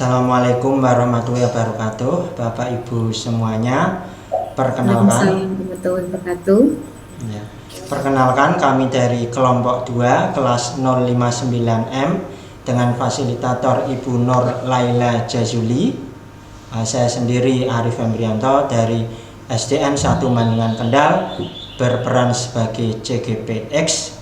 Assalamualaikum warahmatullahi wabarakatuh, Bapak Ibu semuanya. Waalaikumsalam Perkenalkan, warahmatullahi wabarakatuh. ya, perkenalkan kami dari kelompok 2 kelas 059M dengan fasilitator Ibu Nur Laila Jazuli. Saya sendiri Arif Embrianto dari SDN 1 Mandungan Kendal berperan sebagai CGPX.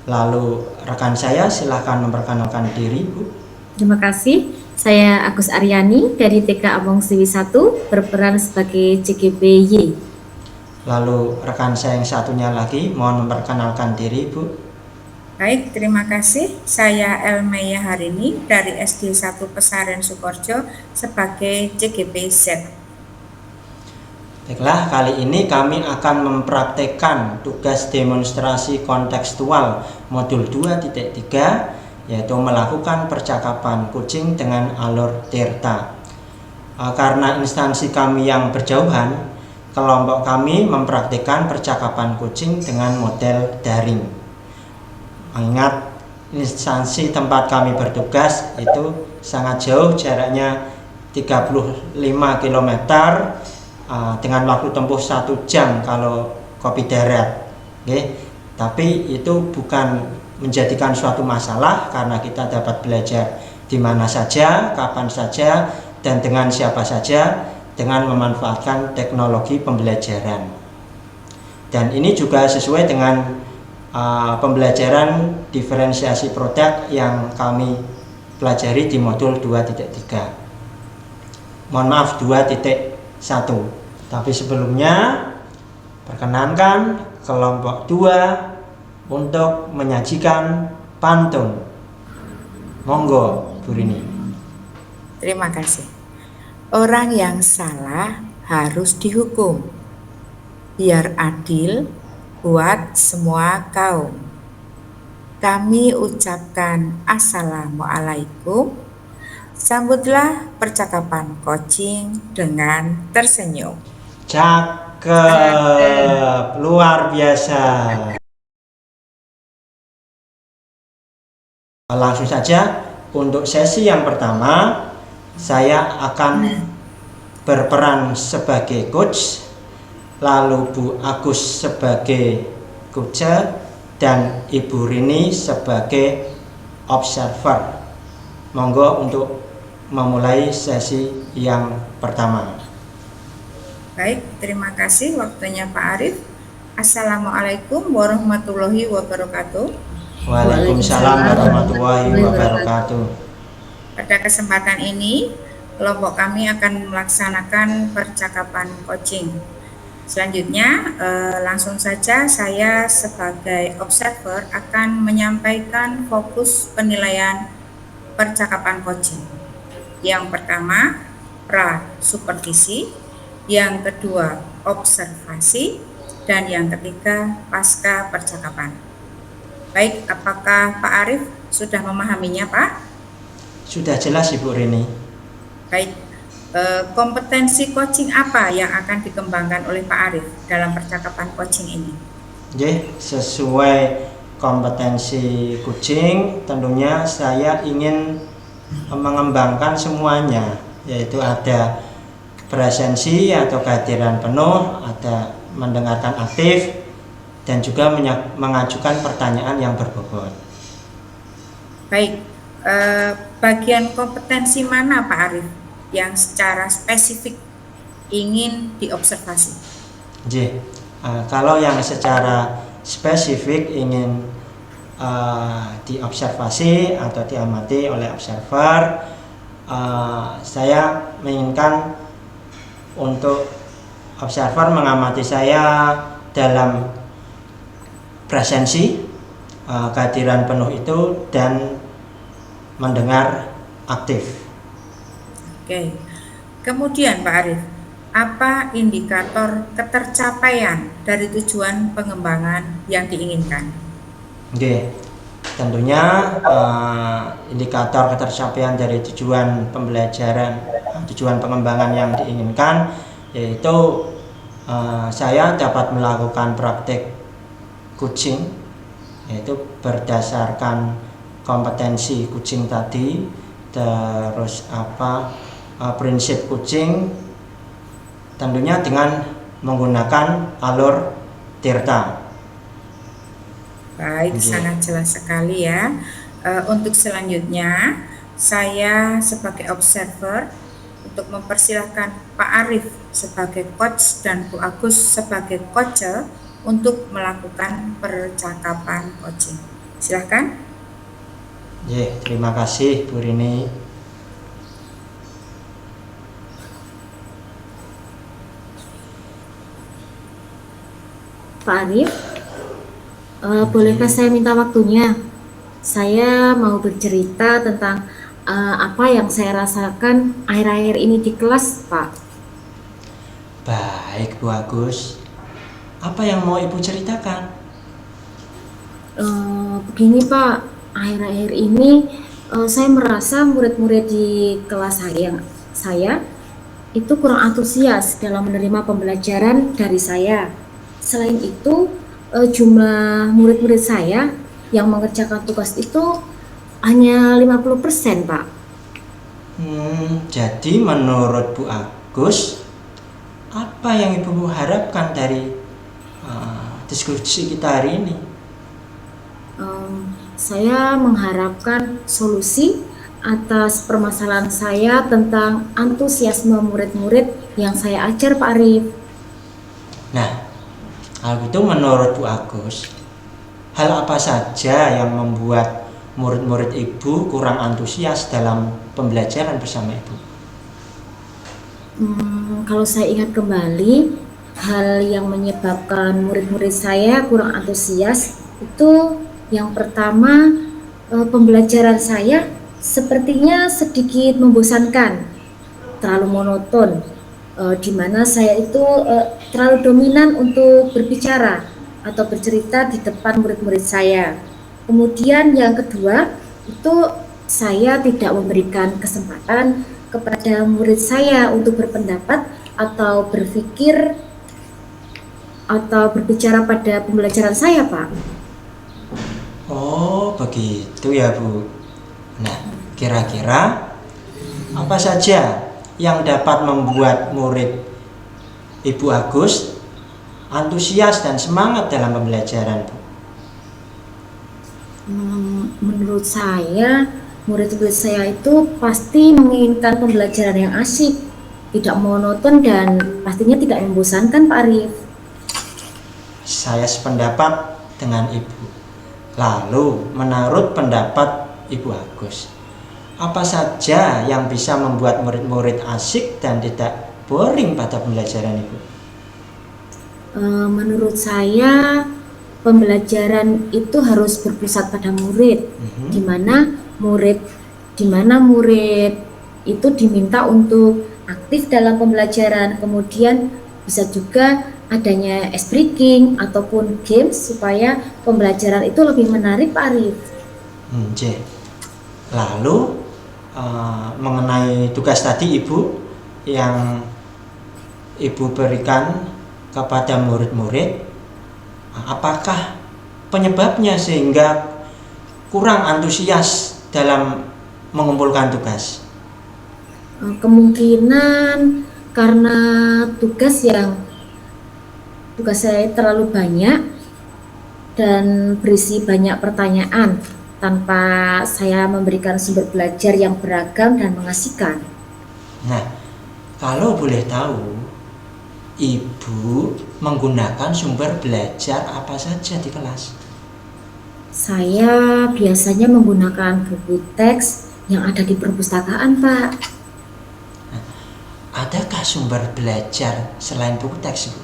Lalu rekan saya silahkan memperkenalkan diri, Bu. Terima kasih. Saya Agus Aryani dari TK Among Siwi 1 berperan sebagai CGPY. Lalu rekan saya yang satunya lagi, mohon memperkenalkan diri, Bu. Baik, terima kasih. Saya Elmeya Harini dari SD 1 Pesaren Sukoharjo sebagai CGPZ. Baiklah, kali ini kami akan mempraktekkan tugas demonstrasi kontekstual modul 2.3, yaitu melakukan percakapan kucing dengan alur Tirta. Karena instansi kami yang berjauhan, kelompok kami mempraktikkan percakapan kucing dengan model daring. Mengingat instansi tempat kami bertugas itu sangat jauh, jaraknya 35 km dengan waktu tempuh 1 jam kalau kopi darat. Tapi itu bukan menjadikan suatu masalah karena kita dapat belajar di mana saja, kapan saja, dan dengan siapa saja dengan memanfaatkan teknologi pembelajaran. Dan ini juga sesuai dengan pembelajaran diferensiasi produk yang kami pelajari di modul 2.3. Mohon maaf, 2.1. Tapi sebelumnya perkenankan kelompok 2 untuk menyajikan pantun. Monggo, Bu Rini. Terima kasih. Orang yang salah harus dihukum, biar adil buat semua kaum. Kami ucapkan Assalamualaikum. Sambutlah percakapan coaching dengan tersenyum. Cakep, luar biasa. Langsung saja untuk sesi yang pertama, saya akan berperan sebagai coach, lalu Bu Agus sebagai coach, dan Ibu Rini sebagai observer. Monggo untuk memulai sesi yang pertama. Baik, terima kasih waktunya Pak Arif. Assalamualaikum warahmatullahi wabarakatuh. Waalaikumsalam warahmatullahi wabarakatuh. Pada kesempatan ini, kelompok kami akan melaksanakan percakapan coaching. Selanjutnya, langsung saja saya sebagai observer akan menyampaikan fokus penilaian percakapan coaching. Yang pertama, pra-supervisi, yang kedua, observasi, dan yang ketiga, pasca percakapan. Baik, apakah Pak Arif sudah memahaminya, Pak? Sudah jelas, Ibu Rini. Baik, kompetensi coaching apa yang akan dikembangkan oleh Pak Arif dalam percakapan coaching ini? Sesuai kompetensi coaching, tentunya saya ingin mengembangkan semuanya, yaitu ada presensi atau kehadiran penuh, ada mendengarkan aktif, dan juga mengajukan pertanyaan yang berbobot. Baik, bagian kompetensi mana Pak Arif yang secara spesifik ingin diobservasi? Kalau yang secara spesifik ingin diobservasi atau diamati oleh observer, saya menginginkan untuk observer mengamati saya dalam presensi, kehadiran penuh itu, dan mendengar aktif. Oke. Kemudian Pak Arif, apa indikator ketercapaian dari tujuan pengembangan yang diinginkan? Tentunya indikator ketercapaian dari tujuan pembelajaran, tujuan pengembangan yang diinginkan, yaitu saya dapat melakukan praktek coaching, yaitu berdasarkan kompetensi coaching tadi, terus prinsip coaching tentunya dengan menggunakan alur Tirta. Baik, sangat jelas sekali ya. Untuk selanjutnya, saya sebagai observer untuk mempersilahkan Pak Arif sebagai coach dan Bu Agus sebagai coacher untuk melakukan percakapan coaching. Silahkan. Terima kasih Bu Rini. Pak Arif, bolehkah saya minta waktunya? Saya mau bercerita tentang apa yang saya rasakan akhir-akhir ini di kelas, Pak. Baik Bu Agus, apa yang mau Ibu ceritakan? Begini Pak, akhir-akhir ini saya merasa murid-murid di kelas saya itu kurang antusias dalam menerima pembelajaran dari saya. Selain itu, jumlah murid-murid saya yang mengerjakan tugas itu hanya 50%, Pak. Jadi menurut Bu Agus, apa yang Ibu harapkan dari diskusi kita hari ini? Saya mengharapkan solusi atas permasalahan saya tentang antusiasme murid-murid yang saya ajar, Pak Arif. Nah, hal itu menurut Bu Agus, hal apa saja yang membuat murid-murid Ibu kurang antusias dalam pembelajaran bersama Ibu? Kalau saya ingat kembali, hal yang menyebabkan murid-murid saya kurang antusias itu yang pertama, pembelajaran saya sepertinya sedikit membosankan, terlalu monoton, di mana saya itu terlalu dominan untuk berbicara atau bercerita di depan murid-murid saya. Kemudian yang kedua, itu saya tidak memberikan kesempatan kepada murid saya untuk berpendapat atau berpikir atau berbicara pada pembelajaran saya, Pak. Oh, begitu ya Bu. Nah, kira-kira apa saja yang dapat membuat murid Ibu Agus antusias dan semangat dalam pembelajaran, Bu? Menurut saya, murid-murid saya itu pasti menginginkan pembelajaran yang asyik, tidak monoton dan pastinya tidak membosankan, Pak Arif. Saya sependapat dengan Ibu. Lalu, menurut pendapat Ibu Agus, apa saja yang bisa membuat murid-murid asyik dan tidak boring pada pembelajaran Ibu? Menurut saya, pembelajaran itu harus berpusat pada murid, di mana murid itu diminta untuk aktif dalam pembelajaran, kemudian bisa juga adanya ice breaking ataupun games supaya pembelajaran itu lebih menarik, Pak Arif. Lalu mengenai tugas tadi Ibu yang Ibu berikan kepada murid-murid, apakah penyebabnya sehingga kurang antusias dalam mengumpulkan tugas? Kemungkinan karena tugas saya terlalu banyak dan berisi banyak pertanyaan tanpa saya memberikan sumber belajar yang beragam dan mengasihkan. Nah, kalau boleh tahu, Ibu menggunakan sumber belajar apa saja di kelas? Saya biasanya menggunakan buku teks yang ada di perpustakaan, Pak. Nah, adakah sumber belajar selain buku teks, Bu?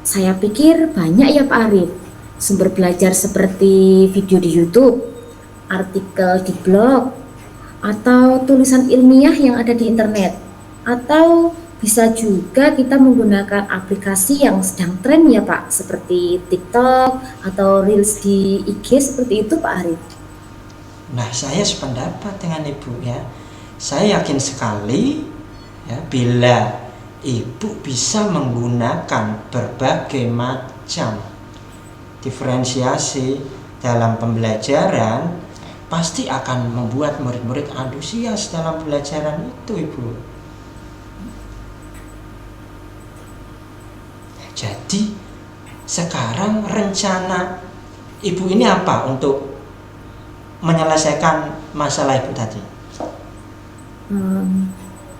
Saya pikir banyak ya, Pak Arif. Sumber belajar seperti video di YouTube, artikel di blog, atau tulisan ilmiah yang ada di internet. Atau bisa juga kita menggunakan aplikasi yang sedang tren ya, Pak, seperti TikTok atau Reels di IG, seperti itu, Pak Arif. Nah, saya sependapat dengan Ibu ya. Saya yakin sekali ya, bila Ibu bisa menggunakan berbagai macam diferensiasi dalam pembelajaran, pasti akan membuat murid-murid antusias dalam pembelajaran itu, Ibu. Jadi sekarang rencana Ibu ini apa untuk menyelesaikan masalah Ibu tadi?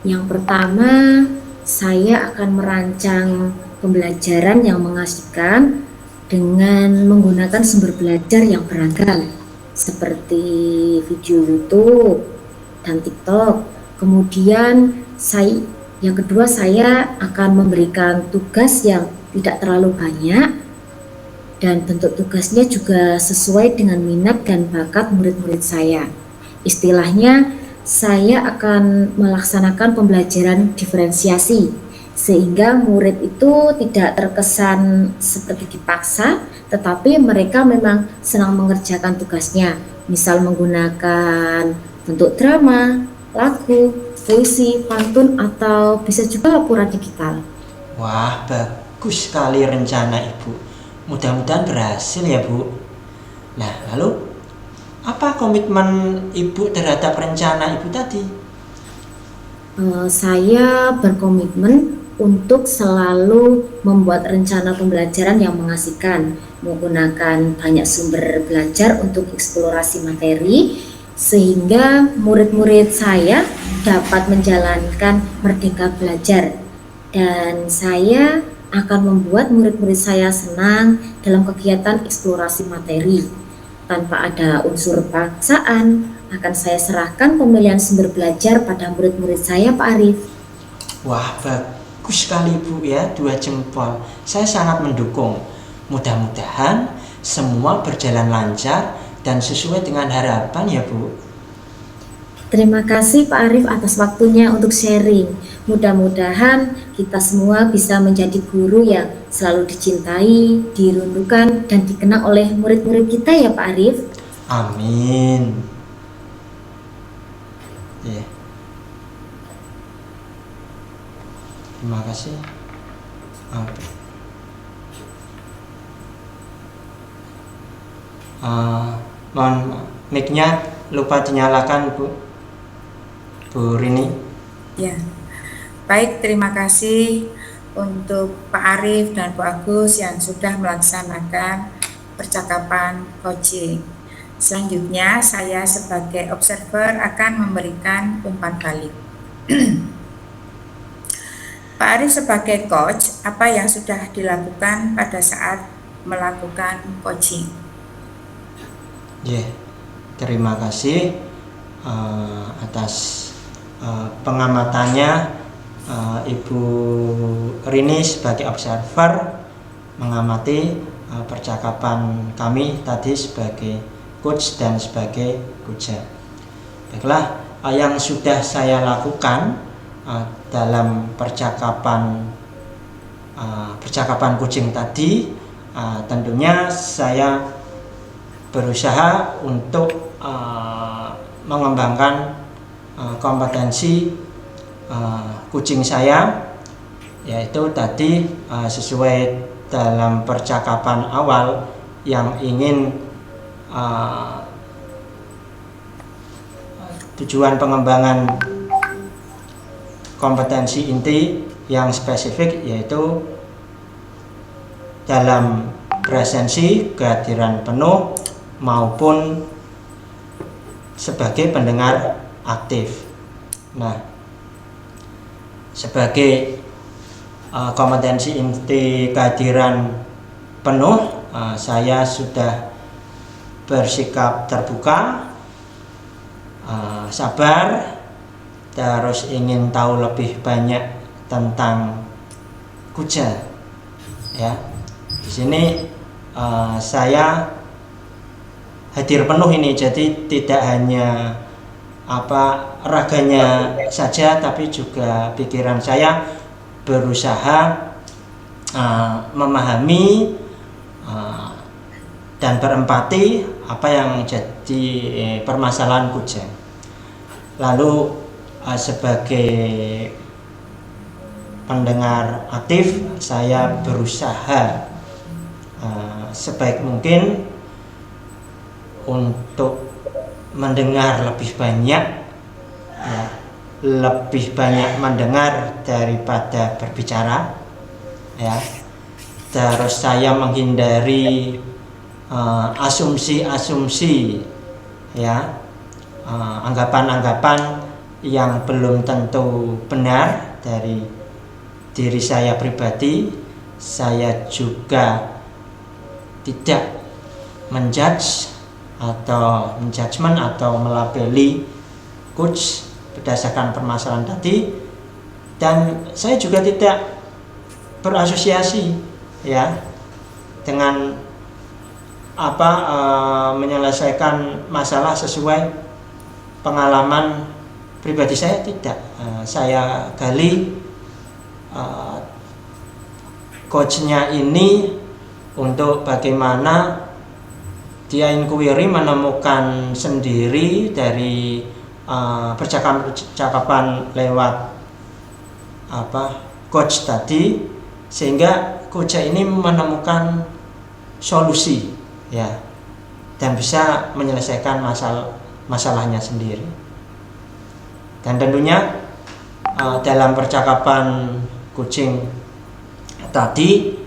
Yang pertama, saya akan merancang pembelajaran yang mengasihkan dengan menggunakan sumber belajar yang beragam seperti video YouTube dan TikTok. Kemudian yang kedua, saya akan memberikan tugas yang tidak terlalu banyak dan bentuk tugasnya juga sesuai dengan minat dan bakat murid-murid saya. Istilahnya, saya akan melaksanakan pembelajaran diferensiasi sehingga murid itu tidak terkesan seperti dipaksa, tetapi mereka memang senang mengerjakan tugasnya, misal menggunakan bentuk drama, lagu, puisi, pantun, atau bisa juga laporan digital. Wah, bagus sekali rencana Ibu. Mudah-mudahan berhasil ya, Bu. Nah, lalu apa komitmen Ibu terhadap rencana Ibu tadi? Saya berkomitmen untuk selalu membuat rencana pembelajaran yang mengasihkan, menggunakan banyak sumber belajar untuk eksplorasi materi, sehingga murid-murid saya dapat menjalankan merdeka belajar. Dan saya akan membuat murid-murid saya senang dalam kegiatan eksplorasi materi. Tanpa ada unsur paksaan, akan saya serahkan pemilihan sumber belajar pada murid-murid saya, Pak Arif. Wah, bagus sekali Bu ya, 2 jempol. Saya sangat mendukung. Mudah-mudahan semua berjalan lancar dan sesuai dengan harapan ya, Bu. Terima kasih Pak Arif atas waktunya untuk sharing. Mudah-mudahan kita semua bisa menjadi guru yang selalu dicintai, dirindukan, dan dikenang oleh murid-murid kita ya Pak Arif. Amin. Ya. Terima kasih. Mohon mic-nya lupa dinyalakan Bu Rini. Ya, baik, terima kasih untuk Pak Arif dan Bu Agus yang sudah melaksanakan percakapan coaching. Selanjutnya, saya sebagai observer akan memberikan umpan balik. Pak Arif sebagai coach, apa yang sudah dilakukan pada saat melakukan coaching? Ya, terima kasih atas pengamatannya Ibu Rini sebagai observer mengamati percakapan kami tadi sebagai coach dan sebagai puja. Baiklah, yang sudah saya lakukan dalam percakapan coaching tadi, tentunya saya berusaha untuk mengembangkan kompetensi coaching saya, yaitu tadi sesuai dalam percakapan awal yang ingin tujuan pengembangan kompetensi inti yang spesifik, yaitu dalam presensi, kehadiran penuh maupun sebagai pendengar aktif. Nah, sebagai kompetensi inti kehadiran penuh, saya sudah bersikap terbuka, sabar, terus ingin tahu lebih banyak tentang Kuja. Ya, di sini saya hadir penuh ini, jadi tidak hanya raganya saja, tapi juga pikiran saya berusaha memahami dan berempati apa yang jadi permasalahan Kuja. Lalu sebagai pendengar aktif, saya berusaha sebaik mungkin untuk mendengar lebih banyak, ya, lebih banyak mendengar daripada berbicara, ya. Terus saya menghindari asumsi-asumsi, ya, anggapan-anggapan yang belum tentu benar dari diri saya pribadi. Saya juga tidak menjudge atau menjudgment atau melabeli coach berdasarkan permasalahan tadi, dan saya juga tidak berasosiasi, ya, dengan menyelesaikan masalah sesuai pengalaman pribadi saya, tidak. Saya gali coachnya ini untuk bagaimana dia inquiry menemukan sendiri dari percakapan lewat coach tadi, sehingga coach ini menemukan solusi, ya, dan bisa menyelesaikan masalahnya sendiri. Dan tentunya dalam percakapan coaching tadi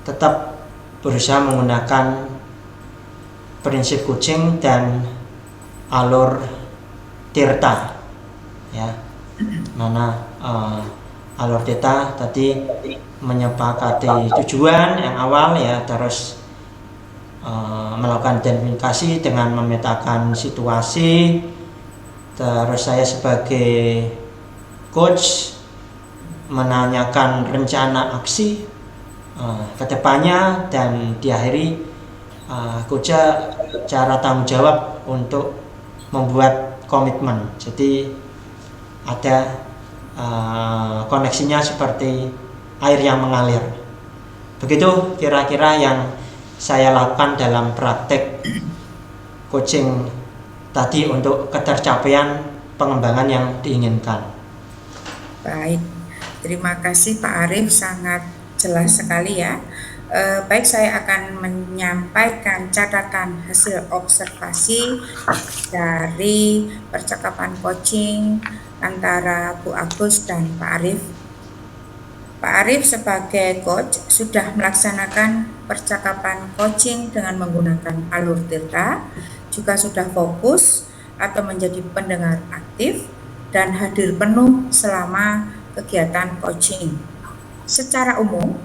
tetap berusaha menggunakan prinsip coaching dan alur Tirta, ya, mana alur Tirta tadi menyepakati tujuan yang awal, ya, terus melakukan identifikasi dengan memetakan situasi. Terus saya sebagai coach menanyakan rencana aksi ke depannya, dan diakhiri coach cara tanggung jawab untuk membuat komitmen. Jadi ada koneksinya seperti air yang mengalir. Begitu kira-kira yang saya lakukan dalam praktek coaching tadi untuk ketercapaian pengembangan yang diinginkan. Baik, terima kasih Pak Arief, sangat jelas sekali ya. Baik, saya akan menyampaikan catatan hasil observasi dari percakapan coaching antara Bu Agus dan Pak Arief. Pak Arief sebagai coach sudah melaksanakan percakapan coaching dengan menggunakan alur Tirta, juga sudah fokus atau menjadi pendengar aktif dan hadir penuh selama kegiatan coaching. Secara umum,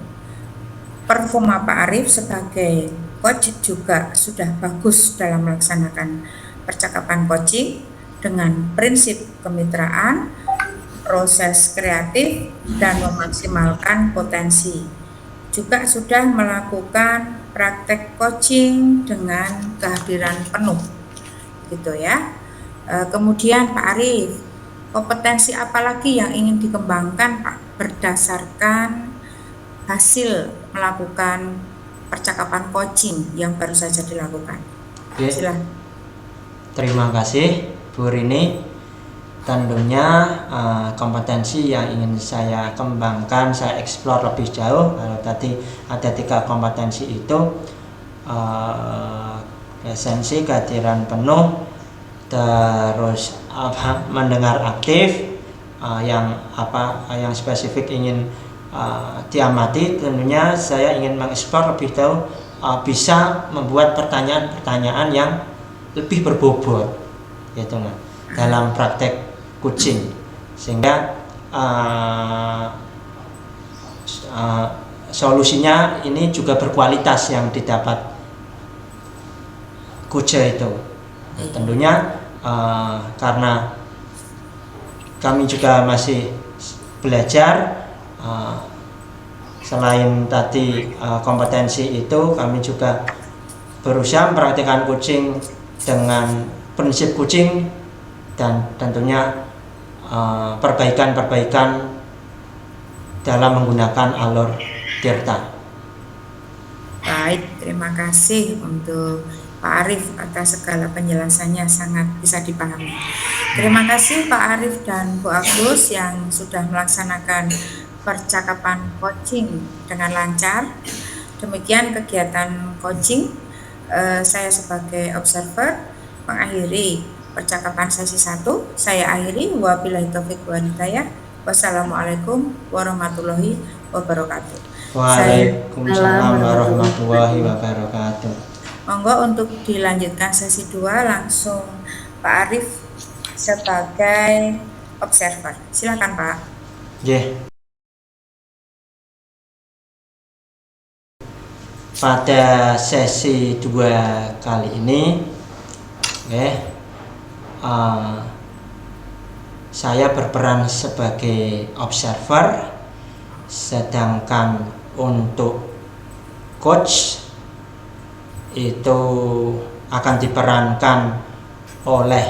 performa Pak Arief sebagai coach juga sudah bagus dalam melaksanakan percakapan coaching dengan prinsip kemitraan, proses kreatif, dan memaksimalkan potensi. Juga sudah melakukan praktek coaching dengan kehadiran penuh, gitu ya. Kemudian Pak Arief, kompetensi apa lagi yang ingin dikembangkan Pak berdasarkan hasil melakukan percakapan coaching yang baru saja dilakukan? Oke. Silakan. Terima kasih Bu Rini. Tentunya kompetensi yang ingin saya kembangkan, saya eksplor lebih jauh. Kalau tadi ada 3 kompetensi itu, esensi, kehadiran penuh, terus mendengar aktif, yang spesifik ingin diamati. Tentunya saya ingin mengeksplor lebih jauh, bisa membuat pertanyaan-pertanyaan yang lebih berbobot, gitu, dalam praktek coaching, sehingga solusinya ini juga berkualitas yang didapat coach itu. Tentunya karena kami juga masih belajar, selain tadi kompetensi itu, kami juga berusaha mempraktikkan coaching dengan prinsip coaching dan tentunya perbaikan-perbaikan dalam menggunakan alur Tirta. Baik, terima kasih untuk Pak Arief atas segala penjelasannya, sangat bisa dipahami. Terima kasih Pak Arief dan Bu Agus yang sudah melaksanakan percakapan coaching dengan lancar. Demikian kegiatan coaching saya sebagai observer mengakhiri percakapan sesi 1. Saya akhiri, wabillahi taufiq wal hidayah. Wassalamualaikum warahmatullahi wabarakatuh. Waalaikumsalam warahmatullahi wabarakatuh. Monggo untuk dilanjutkan sesi 2 langsung Pak Arif sebagai observer. Silakan Pak. Nggih. Pada sesi 2 kali ini saya berperan sebagai observer, sedangkan untuk coach itu akan diperankan oleh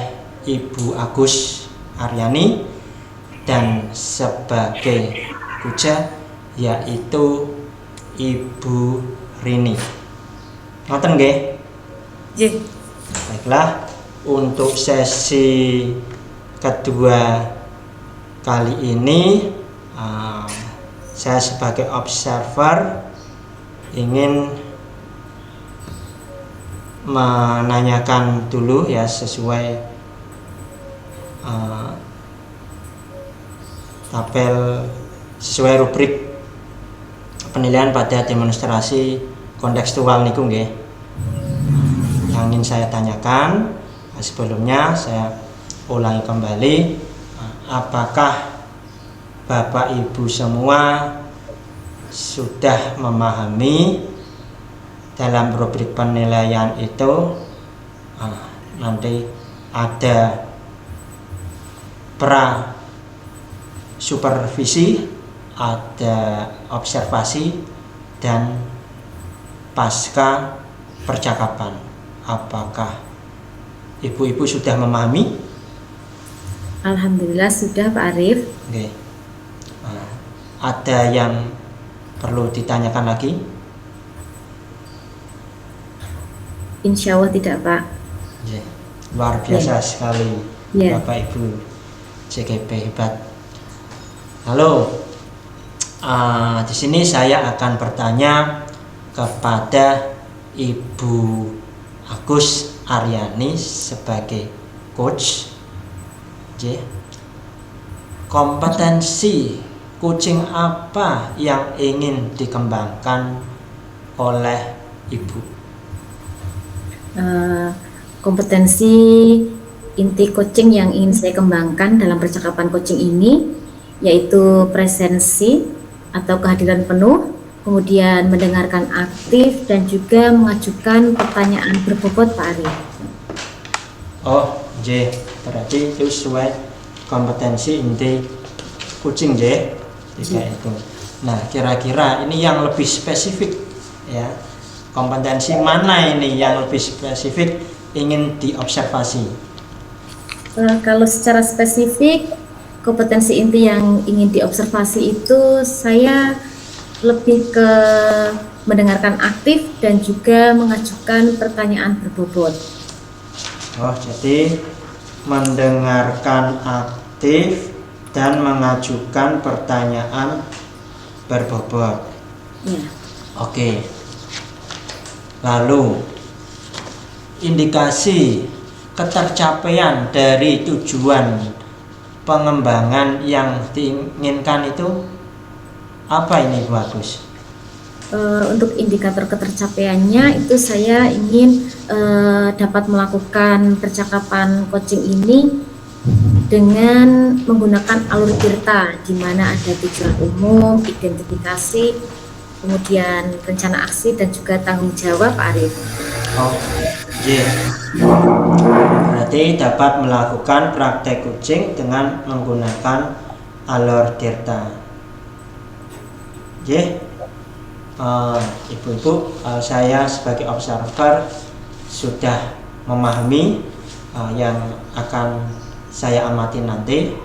Ibu Agus Aryani, dan sebagai kuja yaitu Ibu Rini. Ngoten nggih? Nggih. Baiklah, untuk sesi kedua kali ini saya sebagai observer ingin menanyakan dulu ya, sesuai sesuai rubrik penilaian pada demonstrasi kontekstual niku nggih. Yang ingin saya tanyakan sebelumnya, saya ulangi kembali, apakah Bapak Ibu semua sudah memahami dalam rubrik penilaian itu nanti ada pra supervisi, ada observasi, dan pasca percakapan. Apakah ibu-ibu sudah memahami? Alhamdulillah sudah Pak Arif. Oke. Ada yang perlu ditanyakan lagi? Insya Allah tidak Pak. Ya, luar biasa sekali Ya. Bapak Ibu CGP, hebat. Halo, di sini saya akan bertanya kepada Ibu Agus Aryani sebagai coach. Kompetensi coaching apa yang ingin dikembangkan oleh Ibu? Kompetensi inti coaching yang ingin saya kembangkan dalam percakapan coaching ini yaitu presensi atau kehadiran penuh, kemudian mendengarkan aktif, dan juga mengajukan pertanyaan berbobot Pak Arif. Oh, berarti itu sesuai kompetensi inti coaching tiga itu. Nah, kira-kira ini yang lebih spesifik ya, kompetensi mana ini yang lebih spesifik ingin diobservasi? Kalau secara spesifik kompetensi inti yang ingin diobservasi itu saya lebih ke mendengarkan aktif dan juga mengajukan pertanyaan berbobot. Oh, jadi mendengarkan aktif dan mengajukan pertanyaan berbobot. Ya. Oke. Lalu indikasi ketercapaian dari tujuan pengembangan yang diinginkan itu apa ini Bu Agus? Untuk indikator ketercapaiannya itu saya ingin dapat melakukan percakapan coaching ini dengan menggunakan alur tirta, di mana ada tujuan umum, identifikasi, kemudian rencana aksi, dan juga tanggung jawab Pak Arif. Oh, berarti dapat melakukan praktek coaching dengan menggunakan alur tirta. Ibu-ibu, saya sebagai observer sudah memahami yang akan saya amati nanti.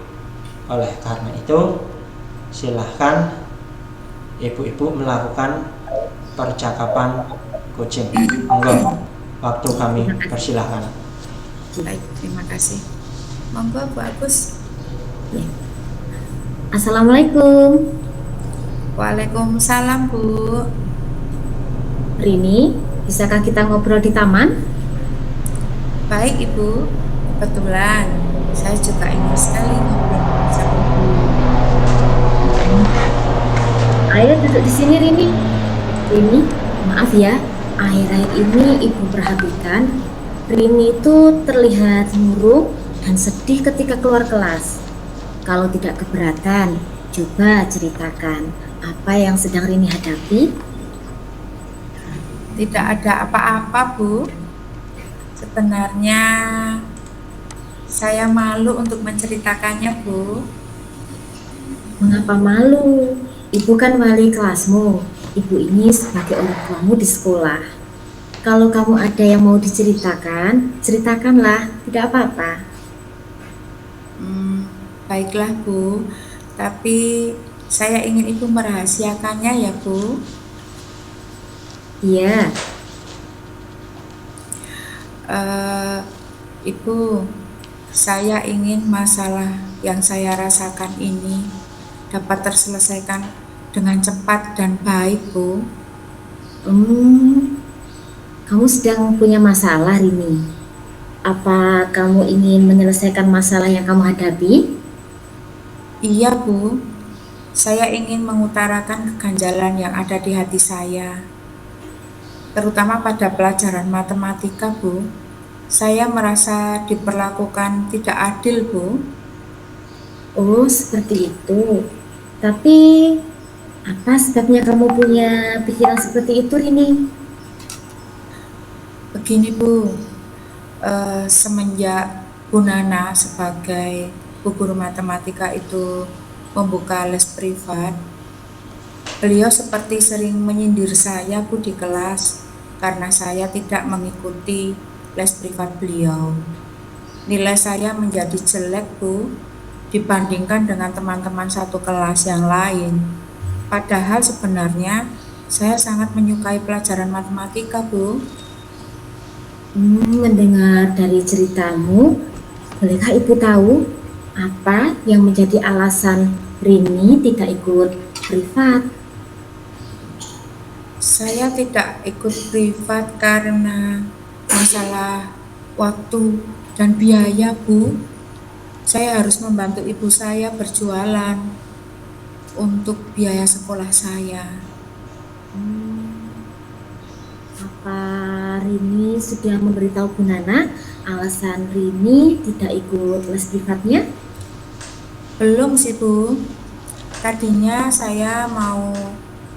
Oleh karena itu, silahkan ibu-ibu melakukan percakapan coaching. Monggo, waktu kami persilahkan. Baik, terima kasih. Monggo Bu Agus. Ya. Assalamualaikum. Waalaikumsalam Bu. Rini. Bisakah kita ngobrol di taman? Baik Ibu, kebetulan saya juga ingin sekali ngobrol bersama Ibu. Ayo duduk di sini, Rini. Rini, maaf ya, akhir-akhir ini Ibu perhatikan Rini itu terlihat murung dan sedih ketika keluar kelas. Kalau tidak keberatan, coba ceritakan apa yang sedang Rini hadapi. Tidak ada apa-apa Bu. Sebenarnya saya malu untuk menceritakannya Bu. Mengapa malu? Ibu kan wali kelasmu. Ibu ini sebagai orang tuamu di sekolah. Kalau kamu ada yang mau diceritakan, ceritakanlah, tidak apa-apa. Baiklah Bu, tapi saya ingin Ibu merahasiakannya ya Bu. Iya, Ibu, saya ingin masalah yang saya rasakan ini dapat terselesaikan dengan cepat dan baik Bu. kamu sedang punya masalah, Rini. Apa kamu ingin menyelesaikan masalah yang kamu hadapi? Iya Bu, saya ingin mengutarakan keganjalan yang ada di hati saya, terutama pada pelajaran matematika Bu. Saya merasa diperlakukan tidak adil Bu. Oh, seperti itu. Tapi, apa sebabnya kamu punya pikiran seperti itu, Rini? Begini Bu, semenjak Bu Nana sebagai Bu Guru Matematika itu membuka les privat, beliau seperti sering menyindir saya Bu di kelas karena saya tidak mengikuti les privat beliau. Nilai saya menjadi jelek Bu dibandingkan dengan teman-teman satu kelas yang lain. Padahal sebenarnya saya sangat menyukai pelajaran matematika Bu. Mendengar dari ceritamu, bolehkah Ibu tahu apa yang menjadi alasan Rini tidak ikut privat? Saya tidak ikut privat karena masalah waktu dan biaya Bu. Saya harus membantu ibu saya berjualan untuk biaya sekolah saya. Apa Rini sudah memberitahu Bu Nana alasan Rini tidak ikut les privatnya? Belum sih Bu. Tadinya saya mau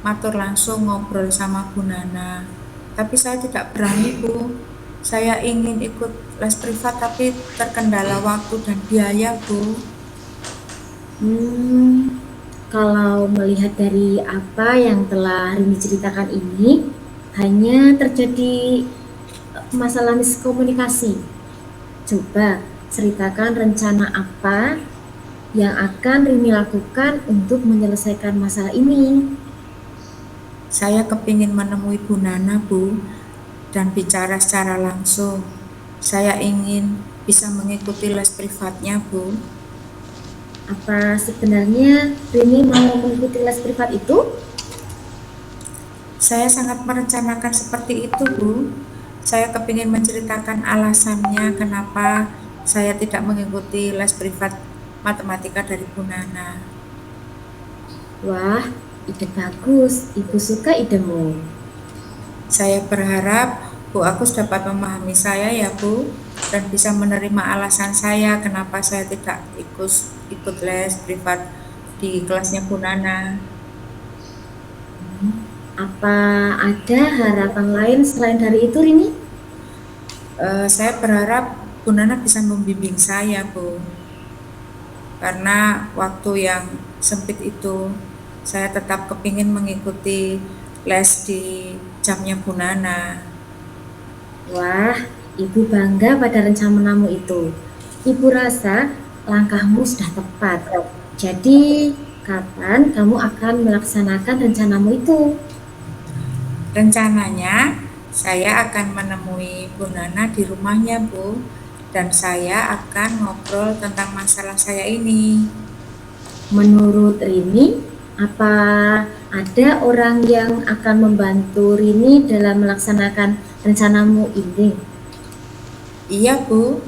matur langsung ngobrol sama Bu Nana, tapi saya tidak berani Bu. Saya ingin ikut les privat tapi terkendala waktu dan biaya Bu. Kalau melihat dari apa yang telah Rini ceritakan ini, hanya terjadi masalah miskomunikasi. Coba ceritakan rencana apa yang akan Rini lakukan untuk menyelesaikan masalah ini. Saya kepingin menemui Bu Nana Bu dan bicara secara langsung. Saya ingin bisa mengikuti les privatnya Bu. Apa sebenarnya Rini mau mengikuti les privat itu? Saya sangat merencanakan seperti itu Bu. Saya kepingin menceritakan alasannya kenapa saya tidak mengikuti les privat matematika dari Bu Nana. Wah, ide bagus. Ibu suka idemu. Saya berharap Bu Agus dapat memahami saya ya Bu, dan bisa menerima alasan saya kenapa saya tidak ikut les privat di kelasnya Bu Nana. Apa ada harapan lain selain dari itu, Rini? Saya berharap Bu Nana bisa membimbing saya Bu, karena waktu yang sempit itu saya tetap kepingin mengikuti les di jamnya Bu Nana. Wah, Ibu bangga pada rencanamu itu. Ibu rasa langkahmu sudah tepat. Jadi, kapan kamu akan melaksanakan rencanamu itu? Rencananya saya akan menemui Bu Nana di rumahnya Bu, dan saya akan ngobrol tentang masalah saya ini. Menurut Rini, apa ada orang yang akan membantu Rini dalam melaksanakan rencanamu ini. Iya Bu,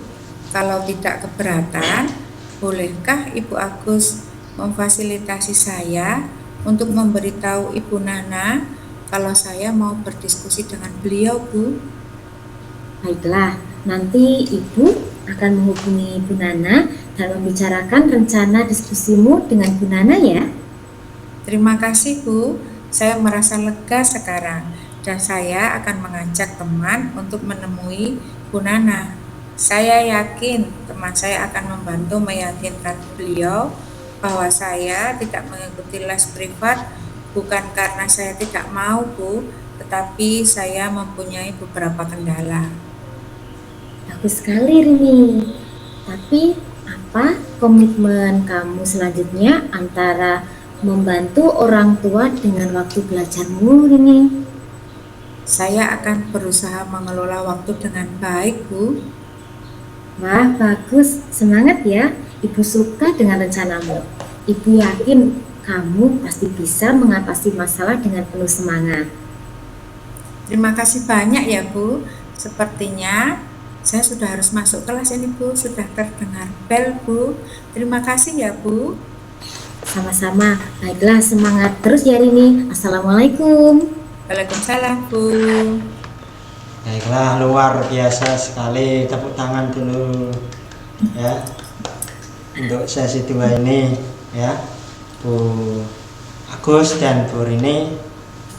kalau tidak keberatan, bolehkah Ibu Agus memfasilitasi saya untuk memberitahu Ibu Nana kalau saya mau berdiskusi dengan beliau Bu? Baiklah, nanti Ibu akan menghubungi Bu Nana dan membicarakan rencana diskusimu dengan Bu Nana ya. Terima kasih Bu, saya merasa lega sekarang dan saya akan mengajak teman untuk menemui Bu Nana. Saya yakin teman saya akan membantu meyakinkan beliau bahwa saya tidak mengikuti les privat bukan karena saya tidak mau Bu, tetapi saya mempunyai beberapa kendala. Bagus sekali Rini. Tapi apa komitmen kamu selanjutnya antara membantu orang tua dengan waktu belajarmu Rini? Saya akan berusaha mengelola waktu dengan baik Bu. Wah, bagus. Semangat ya. Ibu suka dengan rencanamu. Ibu yakin kamu pasti bisa mengatasi masalah dengan penuh semangat. Terima kasih banyak ya Bu. Sepertinya saya sudah harus masuk kelas ini Bu. Sudah terdengar bel Bu. Terima kasih ya Bu. Sama-sama. Baiklah, semangat terus ya Rini. Assalamualaikum. Waalaikumsalam Bu. Baiklah, luar biasa sekali. Tepuk tangan dulu ya untuk sesi 2 ini ya. Bu Agus dan Bu Rini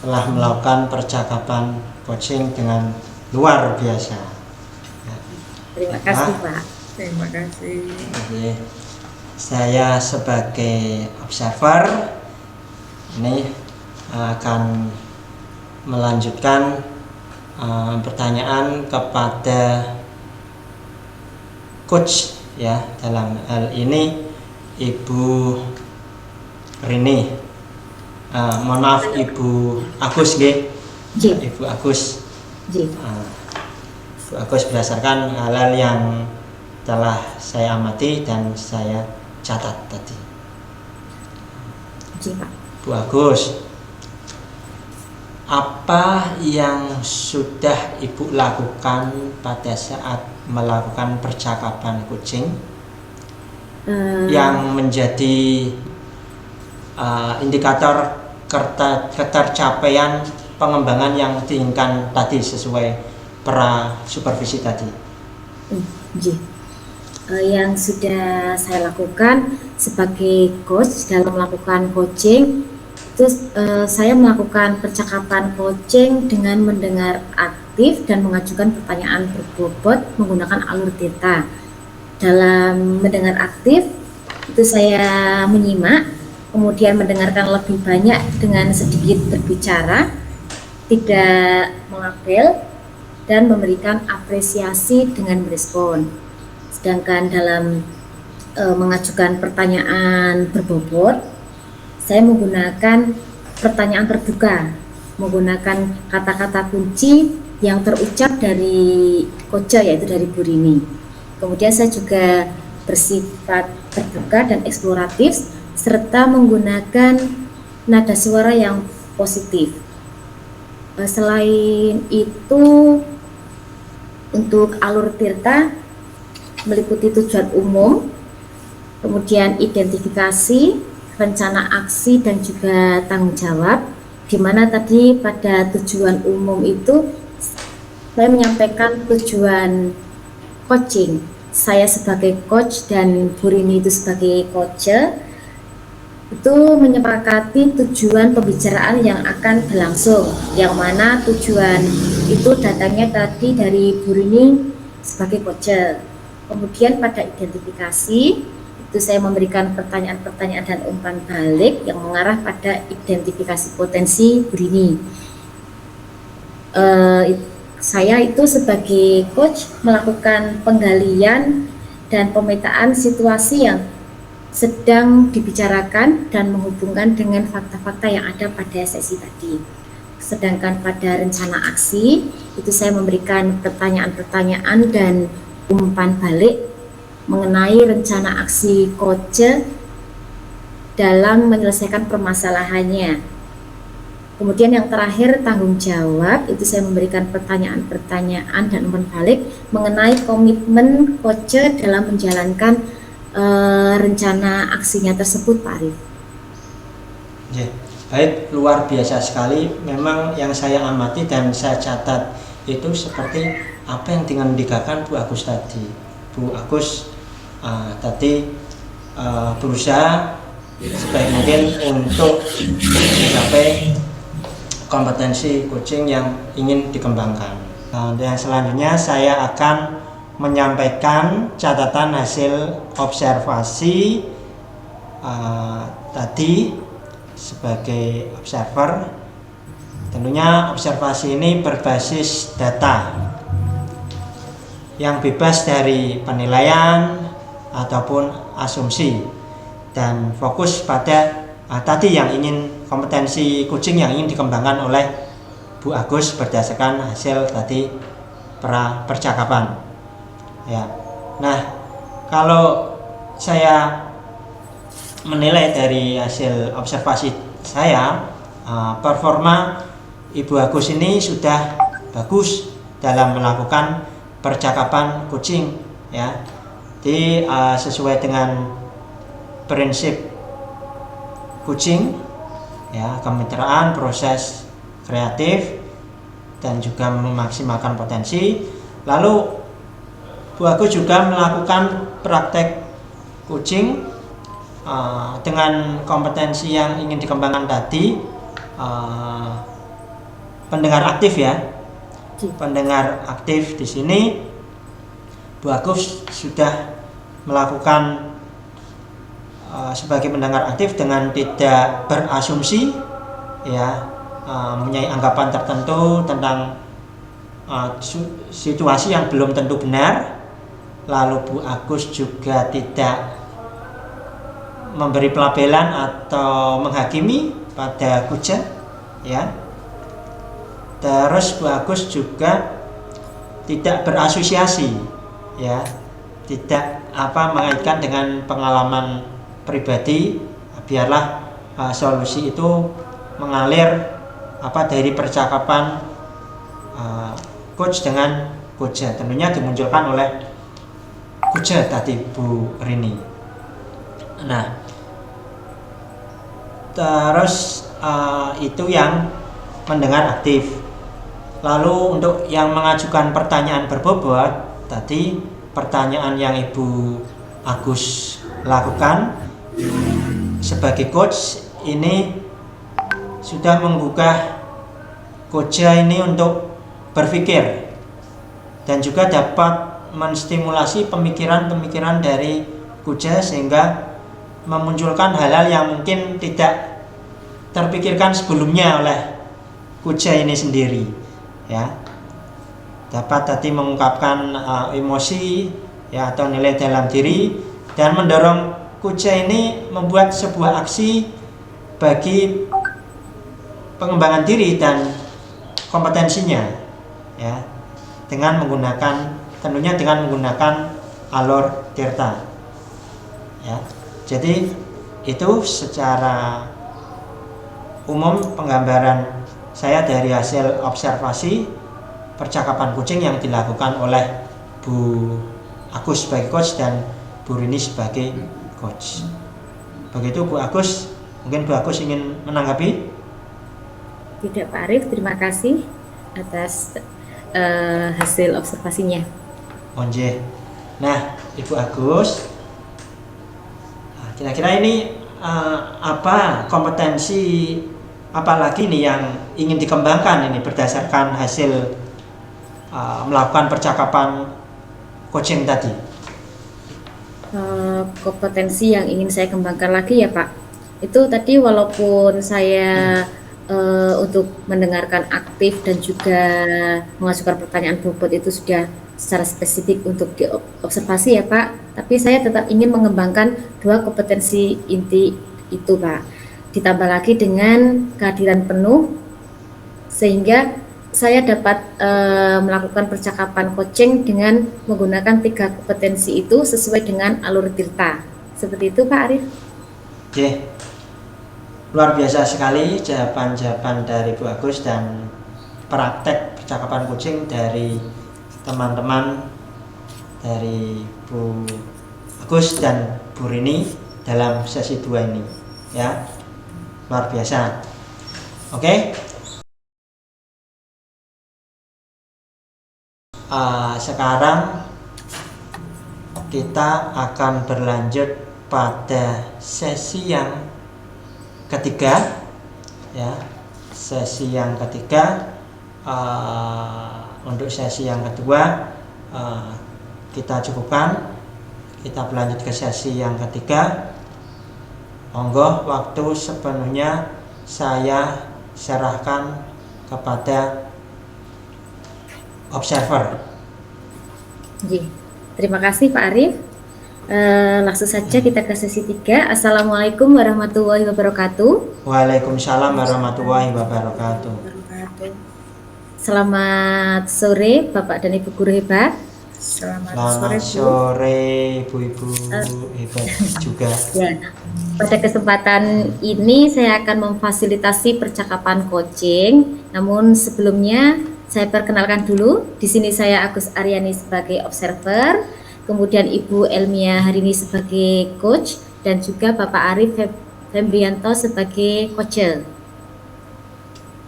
telah melakukan percakapan coaching dengan luar biasa ya. Terima kasih Pak. Terima kasih. Jadi, saya sebagai observer ini akan melanjutkan pertanyaan kepada coach ya, dalam hal ini Ibu Rini. Mohon maaf Ibu Agus nggih. Ibu Agus. Ibu Agus berdasarkan hal-hal yang telah saya amati dan saya catat tadi. Pak. Bu Agus, apa yang sudah Ibu lakukan pada saat melakukan percakapan coaching yang menjadi indikator ketercapaian pengembangan yang diinginkan tadi sesuai pra supervisi tadi? Yang sudah saya lakukan sebagai coach dalam melakukan coaching itu saya melakukan percakapan coaching dengan mendengar aktif dan mengajukan pertanyaan berbobot menggunakan alur theta. Dalam mendengar aktif itu saya menyimak, kemudian mendengarkan lebih banyak dengan sedikit berbicara, tidak mengapel, dan memberikan apresiasi dengan merespon. Sedangkan dalam mengajukan pertanyaan berbobot, saya menggunakan pertanyaan terbuka, menggunakan kata-kata kunci yang terucap dari coach yaitu dari Bu Rini. Kemudian saya juga bersifat terbuka dan eksploratif serta menggunakan nada suara yang positif. Selain itu, untuk alur tirta meliputi tujuan umum, kemudian identifikasi, rencana aksi, dan juga tanggung jawab, di mana tadi pada tujuan umum itu saya menyampaikan tujuan coaching. Saya sebagai coach dan Bu Rini itu sebagai coach itu menyepakati tujuan pembicaraan yang akan berlangsung, yang mana tujuan itu datangnya tadi dari Bu Rini sebagai coach. Kemudian pada identifikasi itu saya memberikan pertanyaan-pertanyaan dan umpan balik yang mengarah pada identifikasi potensi Bu Rini. Saya itu sebagai coach melakukan penggalian dan pemetaan situasi yang sedang dibicarakan dan menghubungkan dengan fakta-fakta yang ada pada sesi tadi. Sedangkan pada rencana aksi itu saya memberikan pertanyaan-pertanyaan dan umpan balik mengenai rencana aksi coach dalam menyelesaikan permasalahannya. Kemudian yang terakhir tanggung jawab, itu saya memberikan pertanyaan-pertanyaan dan umpan balik mengenai komitmen coach dalam menjalankan rencana aksinya tersebut, Pak Arif. Ya, baik, luar biasa sekali. Memang yang saya amati dan saya catat itu seperti apa yang dingendikakan Bu Agus tadi. Bu Agus tadi berusaha sebaik mungkin untuk mencapai kompetensi coaching yang ingin dikembangkan. Dan selanjutnya saya akan menyampaikan catatan hasil observasi tadi sebagai observer. Tentunya observasi ini berbasis data yang bebas dari penilaian ataupun asumsi dan fokus pada tadi yang ingin kompetensi coaching yang ingin dikembangkan oleh Bu Agus berdasarkan hasil tadi percakapan. Ya. Nah, kalau saya menilai dari hasil observasi saya, performa Ibu Agus ini sudah bagus dalam melakukan percakapan coaching, ya. Jadi sesuai dengan prinsip coaching, ya, kemitraan, proses kreatif, dan juga memaksimalkan potensi. Lalu Bu Agus juga melakukan praktek coaching dengan kompetensi yang ingin dikembangkan tadi, pendengar aktif, ya. Pendengar aktif di sini Bu Agus sudah melakukan sebagai pendengar aktif dengan tidak berasumsi, ya, mempunyai anggapan tertentu tentang situasi yang belum tentu benar. Lalu Bu Agus juga tidak memberi pelabelan atau menghakimi pada coach, ya. Terus Bu Agus juga tidak berasosiasi, ya, tidak mengaitkan dengan pengalaman pribadi. Biarlah solusi itu mengalir dari percakapan coach dengan coach, tentunya dimunculkan oleh coach tadi, Bu Rini. Nah, terus itu yang mendengar aktif. Lalu untuk yang mengajukan pertanyaan berbobot tadi, pertanyaan yang Ibu Agus lakukan sebagai coach ini sudah menggugah coach ini untuk berpikir dan juga dapat menstimulasi pemikiran-pemikiran dari coach sehingga memunculkan hal-hal yang mungkin tidak terpikirkan sebelumnya oleh coach ini sendiri, ya. Dapat tadi mengungkapkan emosi, ya, atau nilai dalam diri dan mendorong coach ini membuat sebuah aksi bagi pengembangan diri dan kompetensinya, ya, tentunya dengan menggunakan alur tirta, ya. Jadi itu secara umum penggambaran saya dari hasil observasi percakapan coaching yang dilakukan oleh Bu Agus sebagai coach dan Bu Rini sebagai coach. Begitu Bu Agus, mungkin Bu Agus ingin menanggapi? Tidak, Pak Arif, terima kasih atas hasil observasinya. Onje. Nah, Ibu Agus, kira-kira ini apa kompetensi apalagi nih yang ingin dikembangkan ini berdasarkan hasil melakukan percakapan coaching tadi? Kompetensi yang ingin saya kembangkan lagi, ya Pak, itu tadi walaupun saya untuk mendengarkan aktif dan juga mengajukan pertanyaan bobot itu sudah secara spesifik untuk diobservasi, ya Pak, tapi saya tetap ingin mengembangkan dua kompetensi inti itu, Pak, ditambah lagi dengan kehadiran penuh sehingga saya dapat melakukan percakapan coaching dengan menggunakan 3 kompetensi itu sesuai dengan alur tirta. Seperti itu, Pak Arif. Oke. Luar biasa sekali jawaban-jawaban dari Bu Agus dan praktek percakapan kucing dari teman-teman dari Bu Agus dan Bu Rini dalam sesi 2 ini ya, luar biasa. Oke. Sekarang kita akan berlanjut pada sesi yang ketiga ya, sesi yang ketiga. Untuk sesi yang kedua kita cukupkan, kita berlanjut ke sesi yang ketiga. Monggo, waktu sepenuhnya saya serahkan kepada observer. Terima kasih Pak Arief. Langsung saja kita ke sesi 3. Assalamualaikum warahmatullahi wabarakatuh. Waalaikumsalam warahmatullahi wabarakatuh. Selamat sore Bapak dan Ibu guru hebat. Selamat sore ibu-ibu hebat juga. Ya, pada kesempatan ini saya akan memfasilitasi percakapan coaching. Namun sebelumnya saya perkenalkan dulu. Di sini saya Agus Aryani sebagai observer, kemudian Ibu Elmia Harini sebagai coach, dan juga Bapak Arief Fembrianto sebagai coacher.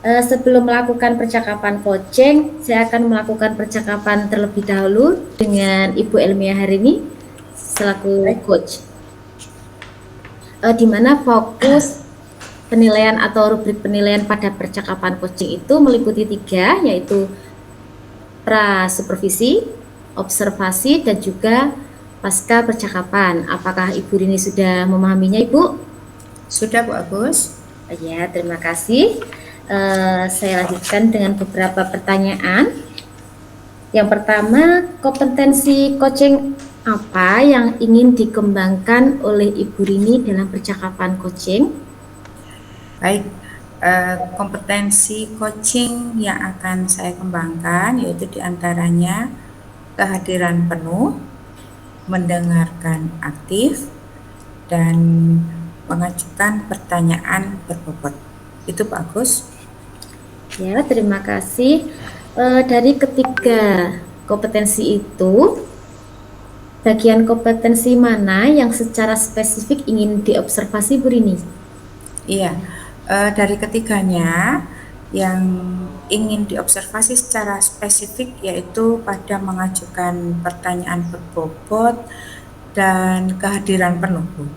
Sebelum melakukan percakapan coaching, saya akan melakukan percakapan terlebih dahulu dengan Ibu Elmia Harini selaku coach. Di mana fokus penilaian atau rubrik penilaian pada percakapan coaching itu meliputi 3, yaitu pra-supervisi, observasi, dan juga pasca percakapan. Apakah Ibu Rini sudah memahaminya, Ibu? Sudah, Bu Agus. Ya, terima kasih. Saya lanjutkan dengan beberapa pertanyaan. Yang pertama, kompetensi coaching apa yang ingin dikembangkan oleh Ibu Rini dalam percakapan coaching? Baik, kompetensi coaching yang akan saya kembangkan yaitu diantaranya kehadiran penuh, mendengarkan aktif, dan mengajukan pertanyaan berbobot. Itu Pak Agus. Ya, terima kasih. Dari ketiga kompetensi itu, bagian kompetensi mana yang secara spesifik ingin diobservasi Bu Rini? Iya, dari ketiganya yang ingin diobservasi secara spesifik yaitu pada mengajukan pertanyaan berbobot dan kehadiran penuh, Bu.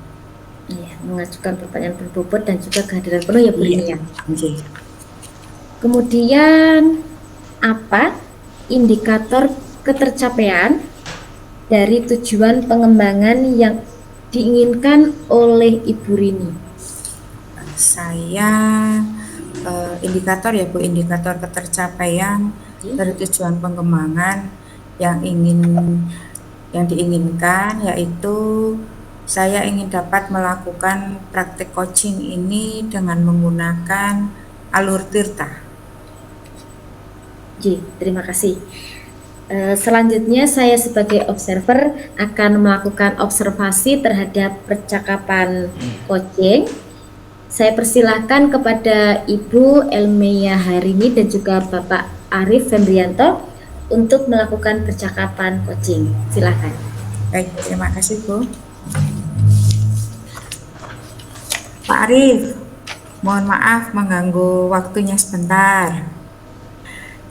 Iya, mengajukan pertanyaan berbobot dan juga kehadiran penuh ya Bu Rini ya. Kemudian apa indikator ketercapaian dari tujuan pengembangan yang diinginkan oleh Ibu Rini? Saya indikator ya Bu, indikator ketercapaian dari tujuan pengembangan yang diinginkan yaitu saya ingin dapat melakukan praktek coaching ini dengan menggunakan alur tirta. Terima kasih. Selanjutnya saya sebagai observer akan melakukan observasi terhadap percakapan coaching. Saya persilahkan kepada Ibu Elmia Harini dan juga Bapak Arief Fembrianto untuk melakukan percakapan coaching. Silakan. Baik, terima kasih Bu. Pak Arief, mohon maaf mengganggu waktunya sebentar.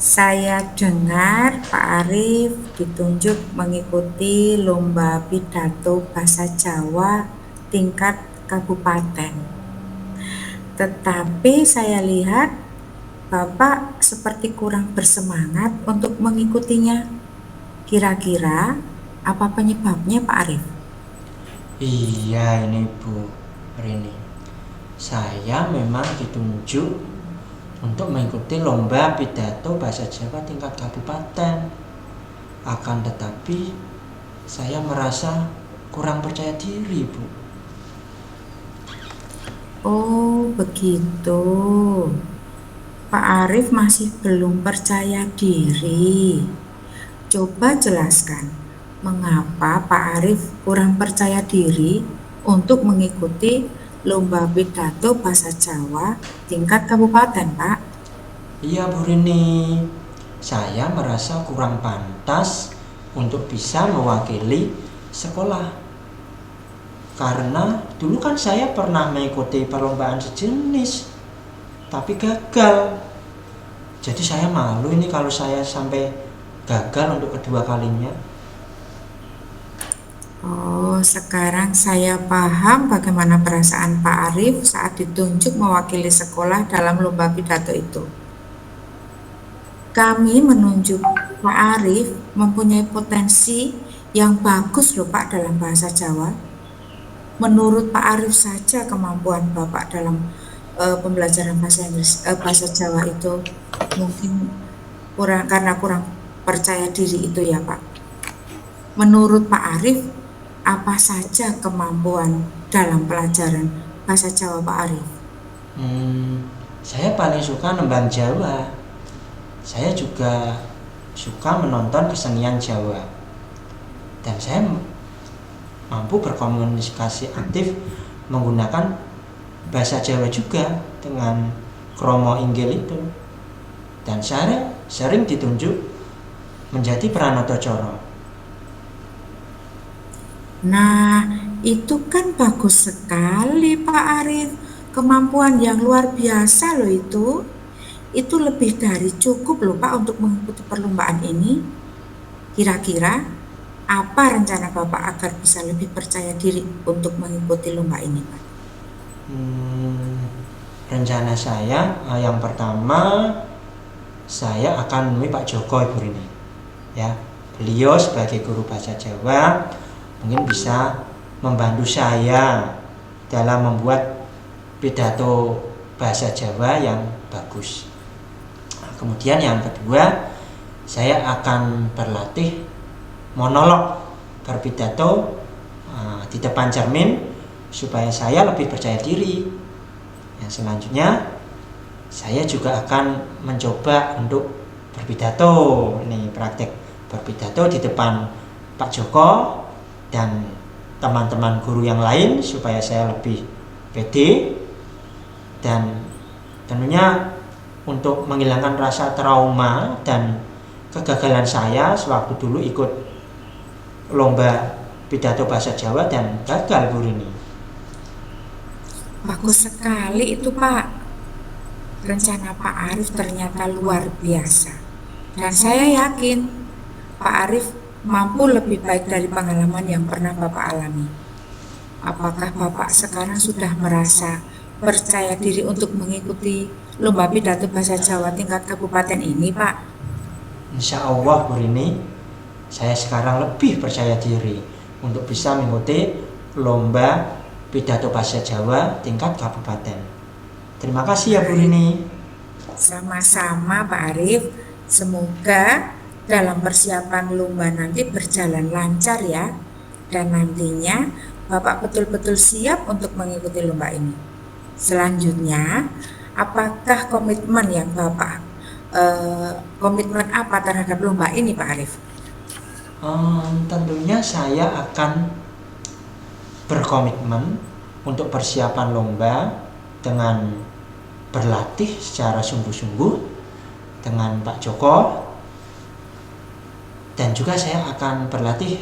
Saya dengar Pak Arief ditunjuk mengikuti lomba pidato bahasa Jawa tingkat kabupaten. Tetapi saya lihat Bapak seperti kurang bersemangat untuk mengikutinya. Kira-kira apa penyebabnya Pak Arief? Iya ini Bu Rini, saya memang ditunjuk untuk mengikuti lomba pidato bahasa Jawa tingkat kabupaten. Akan tetapi saya merasa kurang percaya diri, Bu. Oh, begitu. Pak Arief masih belum percaya diri. Coba jelaskan, mengapa Pak Arief kurang percaya diri untuk mengikuti lomba pidato bahasa Jawa tingkat kabupaten, Pak. Iya Bu Rini, saya merasa kurang pantas untuk bisa mewakili sekolah. Karena dulu kan saya pernah mengikuti perlombaan sejenis, tapi gagal. Jadi saya malu ini kalau saya sampai gagal untuk kedua kalinya. Oh, sekarang saya paham bagaimana perasaan Pak Arif saat ditunjuk mewakili sekolah dalam lomba pidato itu. Kami menunjuk Pak Arif mempunyai potensi yang bagus loh Pak dalam bahasa Jawa. Menurut Pak Arif saja kemampuan Bapak dalam pembelajaran bahasa Jawa itu mungkin kurang percaya diri itu ya Pak. Menurut Pak Arif, apa saja kemampuan dalam pelajaran bahasa Jawa Pak Arif? Saya paling suka nembang Jawa. Saya juga suka menonton kesenian Jawa. Dan saya mampu berkomunikasi aktif menggunakan bahasa Jawa juga dengan kromo inggil itu. Dan saya sering ditunjuk menjadi Pranoto Coro. Nah, itu kan bagus sekali Pak Arif. Kemampuan yang luar biasa loh itu. Itu lebih dari cukup loh Pak untuk mengikuti perlombaan ini. Kira-kira apa rencana Bapak agar bisa lebih percaya diri untuk mengikuti lomba ini Pak? Rencana saya yang pertama, saya akan menemui Pak Joko Ibu Rini. Ya, beliau sebagai guru bahasa Jawa mungkin bisa membantu saya dalam membuat pidato bahasa Jawa yang bagus. Kemudian yang kedua, saya akan berlatih monolog berpidato di depan cermin supaya saya lebih percaya diri. Yang selanjutnya, saya juga akan mencoba untuk berpidato, ini praktek berpidato di depan Pak Joko dan teman-teman guru yang lain supaya saya lebih pede, dan tentunya untuk menghilangkan rasa trauma dan kegagalan saya sewaktu dulu ikut lomba pidato bahasa Jawa dan gagal Bu Rini. Bagus sekali itu Pak. Rencana Pak Arif ternyata luar biasa. Dan saya yakin Pak Arif mampu lebih baik dari pengalaman yang pernah Bapak alami. Apakah Bapak sekarang sudah merasa percaya diri untuk mengikuti lomba pidato bahasa Jawa tingkat kabupaten ini, Pak? Insya Allah Bu Rini, saya sekarang lebih percaya diri untuk bisa mengikuti lomba pidato bahasa Jawa tingkat kabupaten. Terima kasih ya Bu Rini. Sama-sama Pak Arif. Semoga dalam persiapan lomba nanti berjalan lancar ya, dan nantinya Bapak betul-betul siap untuk mengikuti lomba ini. Selanjutnya, apakah komitmen yang Bapak komitmen apa terhadap lomba ini Pak Arif? Tentunya saya akan berkomitmen untuk persiapan lomba dengan berlatih secara sungguh-sungguh dengan Pak Joko. Dan juga saya akan berlatih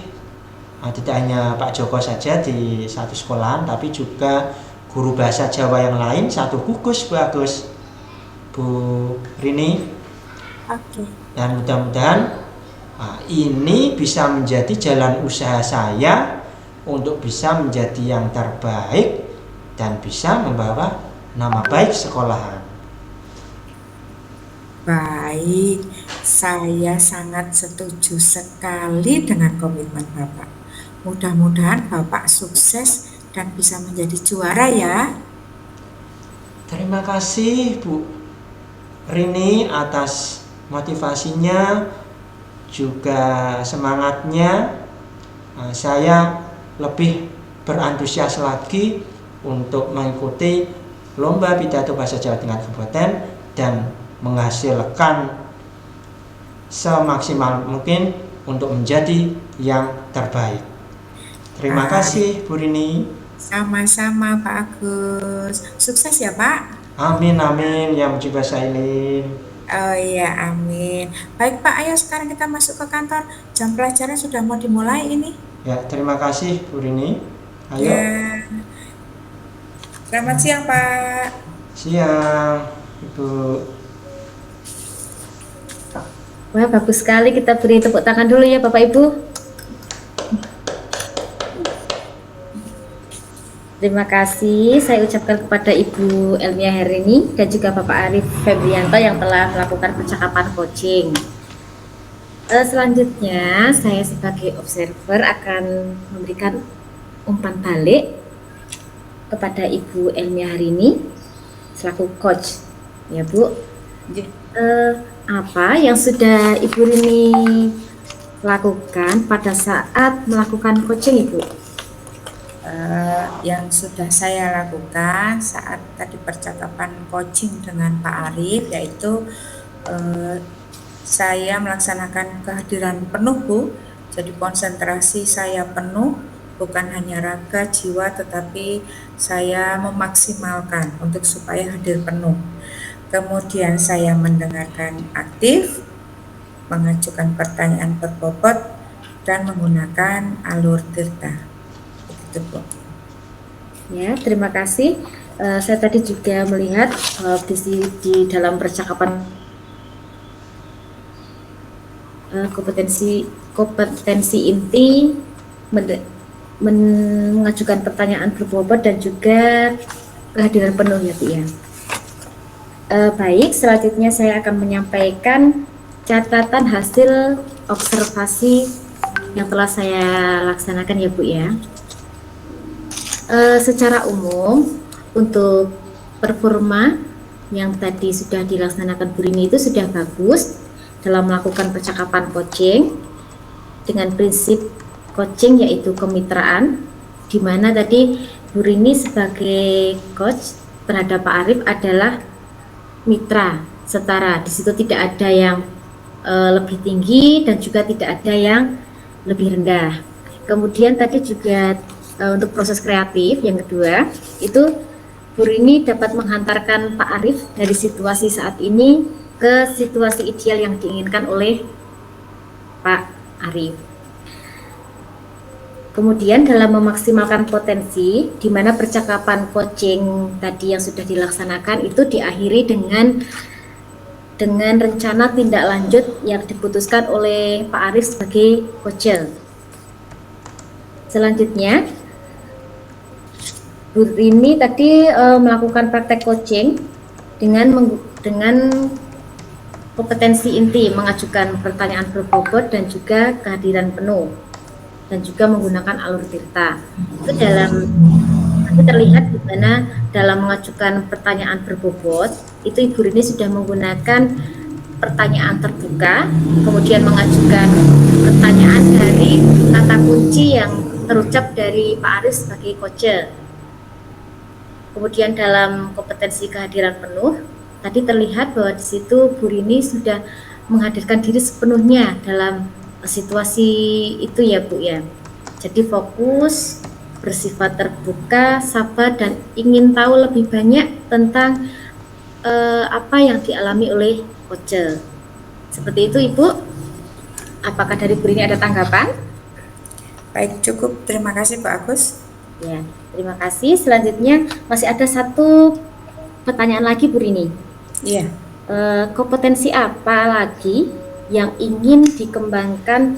tidak hanya Pak Joko saja di satu sekolahan, tapi juga guru bahasa Jawa yang lain satu gugus Bu Agus, Bu Rini. Oke. Dan mudah-mudahan ini bisa menjadi jalan usaha saya untuk bisa menjadi yang terbaik dan bisa membawa nama baik sekolahan. Baik, saya sangat setuju sekali dengan komitmen Bapak. Mudah-mudahan Bapak sukses dan bisa menjadi juara ya. Terima kasih Bu Rini atas motivasinya, juga semangatnya. Saya lebih berantusias lagi untuk mengikuti lomba pidato bahasa Jawa tingkat kabupaten dan menghasilkan semaksimal mungkin untuk menjadi yang terbaik. Terima kasih Bu Rini. Sama-sama Pak Agus. Sukses ya Pak. Amin, amin, ya muji basailin. Oh iya, amin. Baik Pak, ayo sekarang kita masuk ke kantor. Jam pelajaran sudah mau dimulai ini. Ya, terima kasih Bu Rini. Ayo, Ya, selamat siang Pak. siang Ibu. Wah, bagus sekali, kita beri tepuk tangan dulu ya Bapak Ibu. Terima kasih saya ucapkan kepada Ibu Elmia Herini dan juga Bapak Arif Febrianto yang telah melakukan percakapan coaching. Selanjutnya saya sebagai observer akan memberikan umpan balik kepada Ibu Elmia Herini selaku coach, ya Bu. Apa yang sudah Ibu Rini lakukan pada saat melakukan coaching Ibu? Yang sudah saya lakukan saat tadi percakapan coaching dengan Pak Arif, yaitu saya melaksanakan kehadiran penuh Bu. Jadi konsentrasi saya penuh, bukan hanya raga, jiwa, tetapi saya memaksimalkan untuk supaya hadir penuh. Kemudian saya mendengarkan aktif, mengajukan pertanyaan berbobot, dan menggunakan alur tirta. Begitu Bu. Ya, terima kasih. Saya tadi juga melihat di dalam percakapan kompetensi inti mengajukan pertanyaan berbobot dan juga kehadiran penuh ya Bu ya. Baik, selanjutnya saya akan menyampaikan catatan hasil observasi yang telah saya laksanakan ya Bu ya. Secara umum untuk performa yang tadi sudah dilaksanakan Bu Rini itu sudah bagus dalam melakukan percakapan coaching dengan prinsip coaching yaitu kemitraan, di mana tadi Bu Rini sebagai coach terhadap Pak Arif adalah mitra setara. Di situ tidak ada yang lebih tinggi dan juga tidak ada yang lebih rendah. Kemudian tadi juga untuk proses kreatif yang kedua itu Bu Rini dapat menghantarkan Pak Arif dari situasi saat ini ke situasi ideal yang diinginkan oleh Pak Arif. Kemudian dalam memaksimalkan potensi, di mana percakapan coaching tadi yang sudah dilaksanakan itu diakhiri dengan rencana tindak lanjut yang diputuskan oleh Pak Arif sebagai coacher. Selanjutnya, Bu Rini tadi melakukan praktek coaching dengan kompetensi inti, mengajukan pertanyaan berbobot dan juga kehadiran penuh, dan juga menggunakan alur tirta. Itu terlihat di mana dalam mengajukan pertanyaan berbobot itu Ibu Rini sudah menggunakan pertanyaan terbuka, kemudian mengajukan pertanyaan dari kata kunci yang terucap dari Pak Arif sebagai coacher. Kemudian dalam kompetensi kehadiran penuh, tadi terlihat bahwa di situ Bu Rini sudah menghadirkan diri sepenuhnya dalam situasi itu ya Bu ya. Jadi fokus, bersifat terbuka, sabar dan ingin tahu lebih banyak tentang apa yang dialami oleh coacher. Seperti itu Ibu. Apakah dari Bu Rini ada tanggapan? Baik, cukup. Terima kasih Pak Agus. Ya, terima kasih. Selanjutnya masih ada satu pertanyaan lagi Bu Rini. Iya. Kompetensi apa lagi yang ingin dikembangkan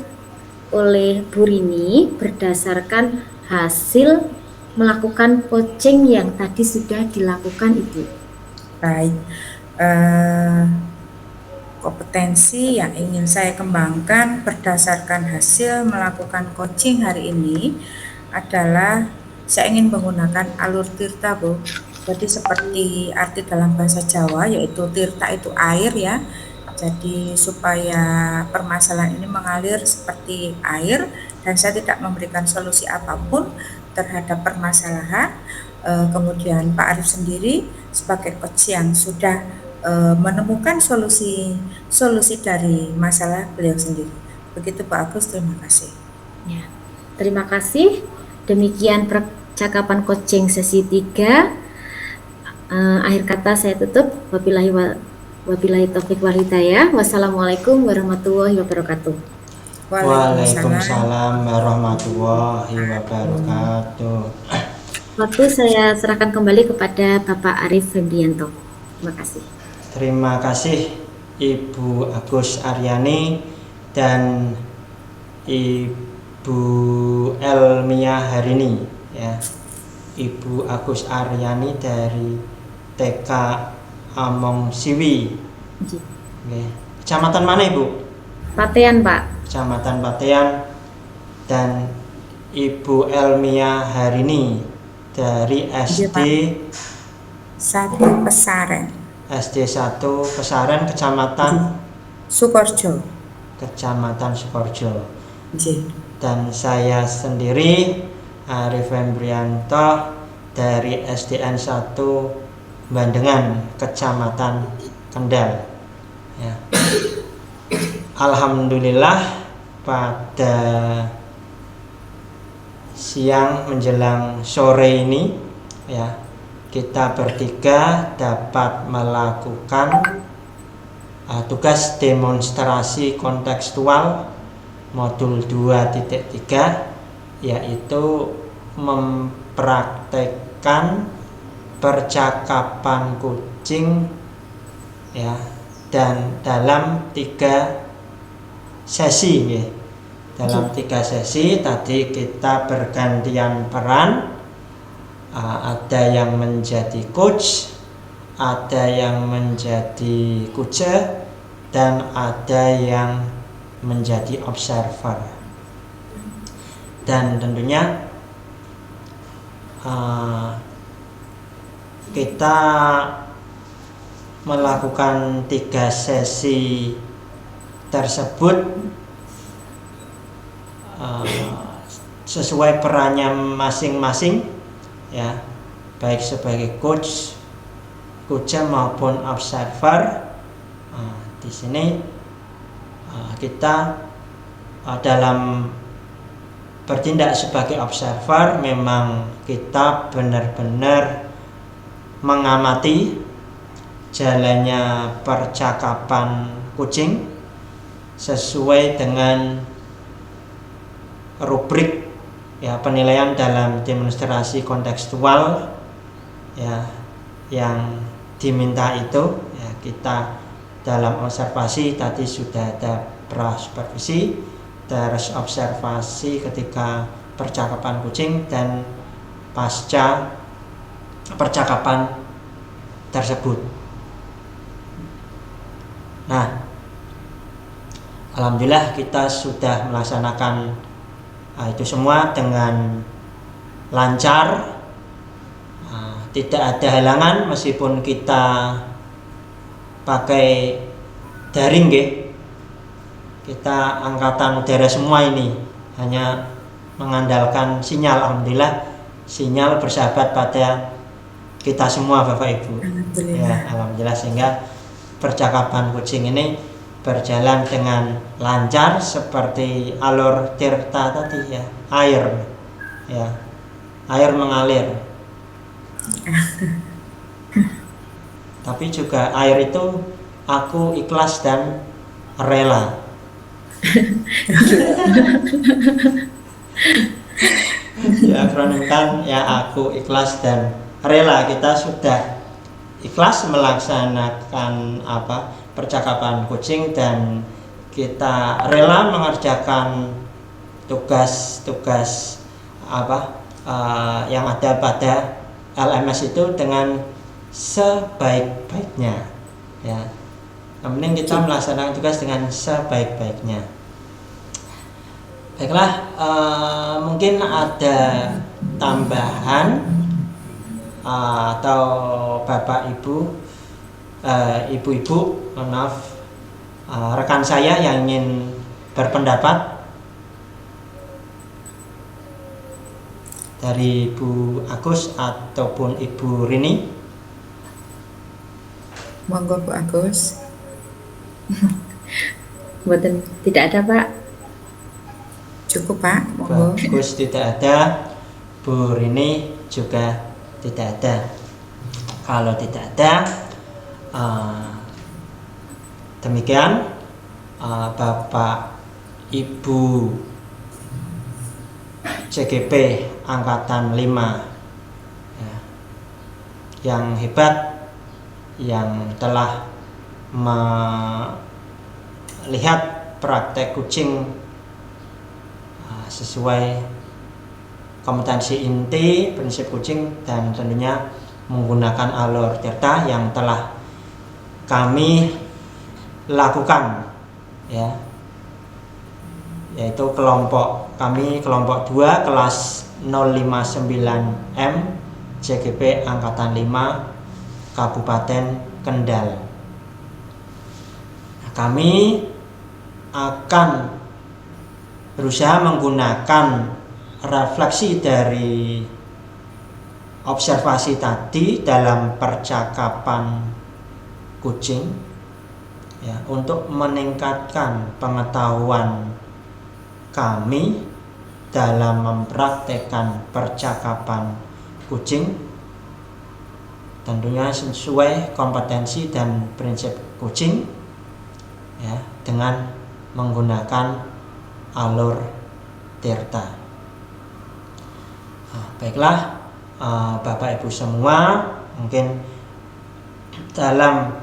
oleh Bu Rini berdasarkan hasil melakukan coaching yang tadi sudah dilakukan Ibu? Baik. Kompetensi yang ingin saya kembangkan berdasarkan hasil melakukan coaching hari ini adalah saya ingin menggunakan alur tirta Bu. Jadi seperti arti dalam bahasa Jawa, yaitu tirta itu air ya. Jadi supaya permasalahan ini mengalir seperti air dan saya tidak memberikan solusi apapun terhadap permasalahan. Kemudian Pak Arif sendiri sebagai coach yang sudah menemukan solusi dari masalah beliau sendiri. Begitu Pak Agus, terima kasih. Ya, terima kasih. Demikian percakapan coaching sesi 3. Akhir kata saya tutup. Wabillahi taufiq wal hidayah. Wassalamualaikum warahmatullahi wabarakatuh. Waalaikumsalam warahmatullahi wabarakatuh. Waktu saya serahkan kembali kepada Bapak Arif Febrianto. Terima kasih. Terima kasih Ibu Agus Aryani dan Ibu Elmia Harini ya. Ibu Agus Aryani dari TK Among Siwi. Oke. Kecamatan mana Ibu? Patean, Pak. Kecamatan Patean. Dan Ibu Elmia Harini dari SD 1 Pesaren, SD 1 Pesaren, Kecamatan Sukoharjo. Kecamatan Sukoharjo. Nggih. Dan saya sendiri Arif Febrianto dari SDN 1 Bandengan, Kecamatan Kendal ya. Alhamdulillah pada siang menjelang sore ini ya, kita bertiga dapat melakukan tugas demonstrasi kontekstual modul 2.3, yaitu mempraktekkan percakapan kucing ya, dan dalam 3 sesi ya. Dalam 3 sesi tadi kita bergantian peran, ada yang menjadi coach, ada yang menjadi kuce, dan ada yang menjadi observer. Dan tentunya kita melakukan 3 sesi tersebut sesuai perannya masing-masing ya, baik sebagai coach, maupun observer. Di sini kita dalam bertindak sebagai observer memang kita benar-benar mengamati jalannya percakapan kucing sesuai dengan rubrik ya, penilaian dalam demonstrasi kontekstual ya, yang diminta itu ya. Kita dalam observasi tadi sudah ada pra-supervisi, terus observasi ketika percakapan kucing, dan pasca percakapan tersebut. Nah, alhamdulillah kita sudah melaksanakan itu semua dengan lancar, tidak ada halangan meskipun kita pakai daring ya. Kita angkatan udara semua ini hanya mengandalkan sinyal. Alhamdulillah sinyal bersahabat pada kita semua Bapak Ibu. Ya, alhamdulillah, sehingga percakapan kucing ini berjalan dengan lancar seperti alur tirta tadi ya, air ya, air mengalir. Tapi juga air itu aku ikhlas dan rela. Ya, kan ya, aku ikhlas dan rela. Kita sudah ikhlas melaksanakan percakapan kucing, dan kita rela mengerjakan tugas-tugas yang ada pada LMS itu dengan sebaik-baiknya ya. Yang penting kita melaksanakan tugas dengan sebaik-baiknya. Baiklah, mungkin ada tambahan atau Bapak Ibu, Ibu-ibu, mohon maaf, rekan saya yang ingin berpendapat, dari Bu Agus ataupun Ibu Rini. Monggo Bu Agus. Tidak ada Pak. Cukup Pak, monggo. Bagus, tidak ada. bur ini juga tidak ada. Kalau tidak ada, demikian Bapak Ibu CGP Angkatan 5 ya, yang hebat, yang telah melihat praktek kucing sesuai kompetensi inti prinsip kucing, dan tentunya menggunakan alur tirta yang telah kami lakukan ya, yaitu kami kelompok 2 kelas 059M CGP Angkatan 5 Kabupaten Kendal. Kami akan berusaha menggunakan refleksi dari observasi tadi dalam percakapan kucing ya, untuk meningkatkan pengetahuan kami dalam mempraktekkan percakapan kucing, tentunya sesuai kompetensi dan prinsip kucing ya, dengan menggunakan alur tirta. Baiklah Bapak Ibu semua, mungkin dalam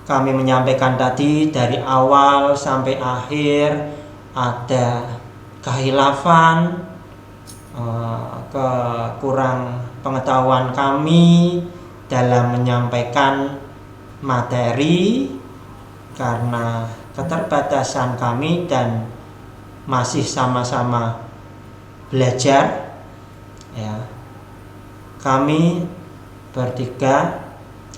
kami menyampaikan tadi dari awal sampai akhir ada kehilafan, kekurang pengetahuan kami dalam menyampaikan materi karena keterbatasan kami dan masih sama-sama belajar ya. Kami bertiga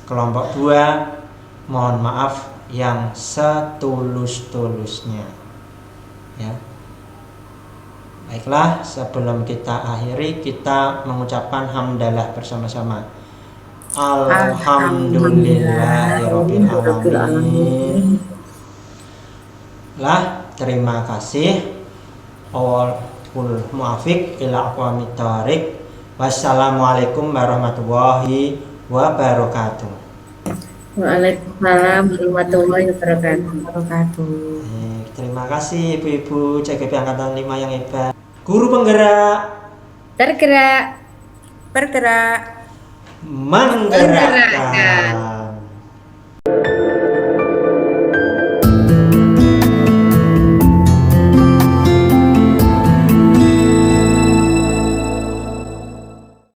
kelompok 2 mohon maaf yang setulus-tulusnya ya. Baiklah, sebelum kita akhiri, kita mengucapkan hamdalah bersama-sama. Alhamdulillahirabbil alamin. Lah, terima kasih. Wal muafiq ila aqwamit thoriq. Wassalamualaikum warahmatullahi wabarakatuh. Waalaikumsalam warahmatullahi wabarakatuh. Terima kasih Ibu-ibu CGP Angkatan 5 yang hebat. Guru penggerak, Tergerak, Bergerak, menggerakkan.